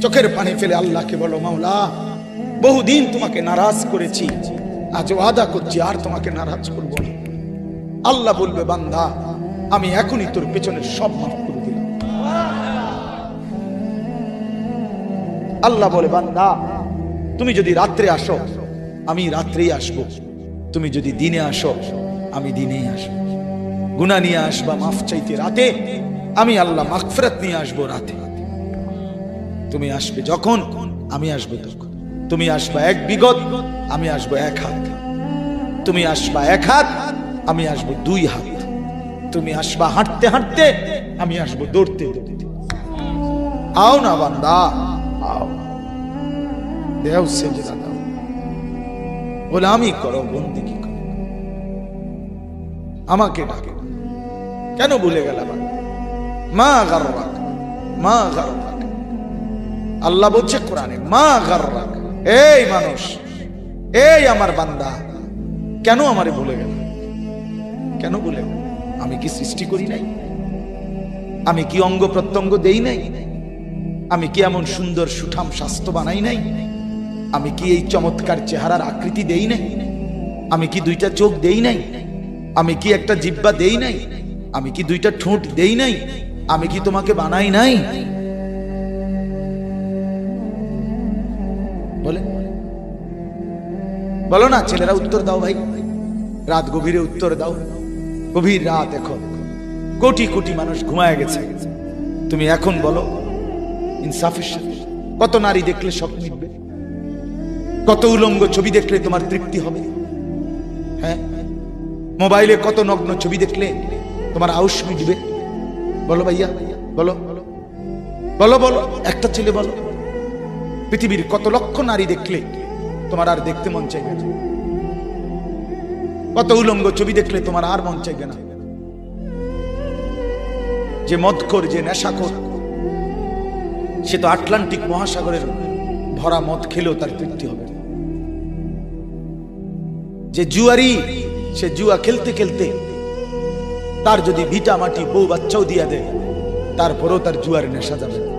চোখের পানি ফেলে আল্লাহকে বলো, মাওলা বহুদিন তোমাকে নারাজ করেছি, আজ ওয়াদা করছি আর তোমাকে নারাজ করবো না। আল্লাহ বলবে, বান্দা আমি এখনই তোর পেছনের সব মাফ করে দিলাম। আল্লাহ বলে, বান্দা তুমি যদি রাত্রে আসো আমি রাত্রেই আসবো, তুমি যদি দিনে আসো আমি দিনেই আসবো। গুনাহ নিয়ে আসবা মাফ চাইতে রাতে, আমি আল্লাহ মাগফিরাত নিয়ে আসবো রাতে। তুমি আসবে যখন, আমি আসবো তখন। তুমি আসবা এক বিগত, আমি আসবো এক হাত। তুমি আসবা এক হাত, আমি আসবো দুই হাত। তুমি আসবা হাঁটতে হাঁটতে, আমি আসবো দৌড়তে দৌড়তে। আও না বান্দা, আও, দেও সেজদা দাও, গোলামি করো, বন্দেগী করো, আমাকে ডাকো। কেন ভুলে গেল? মা গাররাক, মা গাররাক। আল্লাহ বলছে কোরআনে, মা গাররাক। এই মানুষ, এই আমার বান্দা, কেন আমারে ভুলে গেল? কেন ভুলে গেল? আমি কি সৃষ্টি করি নাই? আমি কি অঙ্গ প্রত্যঙ্গ দেই নাই? আমি কি এমন সুন্দর সুঠাম স্বাস্থ্য বানাই নাই? আমি কি এই চমৎকার চেহারার আকৃতি দেই নাই? আমি কি দুইটা চোখ দেই নাই? আমি কি একটা জিহ্বা দেই নাই? আমি কি দুইটা ঠোঁট দেই নাই? আমি কি তোমাকে বানাই নাই? বলে বলো না ছেলেরা, উত্তর দাও ভাই, রাত গভীরে উত্তর দাও। গভীর রাত, এখন কোটি কোটি মানুষ ঘুমায় গেছে। তুমি এখন বলো ইনসাফের সাথে, কত নারী দেখলে শখ মিটবে? কত উলঙ্গ ছবি দেখলে তোমার তৃপ্তি হবে? হ্যাঁ, মোবাইলে কত নগ্ন ছবি দেখলে তোমার আউশ মিটবে? বলো ভাইয়া, বলো বলো বলো, একটা ছেলে বলো। পৃথিবীর কত লক্ষ নারী দেখলে তোমার আর দেখতে মন চাইবে না? কত উলঙ্গ ছবি দেখলে তোমার আর মন চাইবে না? যে মদখোর, যে নেশাখোর, সে তো আটলান্টিক মহাসাগরের ভরা মদ খেলেও তার তৃপ্তি হবে। যে জুয়ারি, সে জুয়া খেলতে খেলতে তার যদি ভিটা মাটি বউ বাচ্চাও দিয়া দেয়, তারপরেও তার জুয়ার নেশা যাবে না।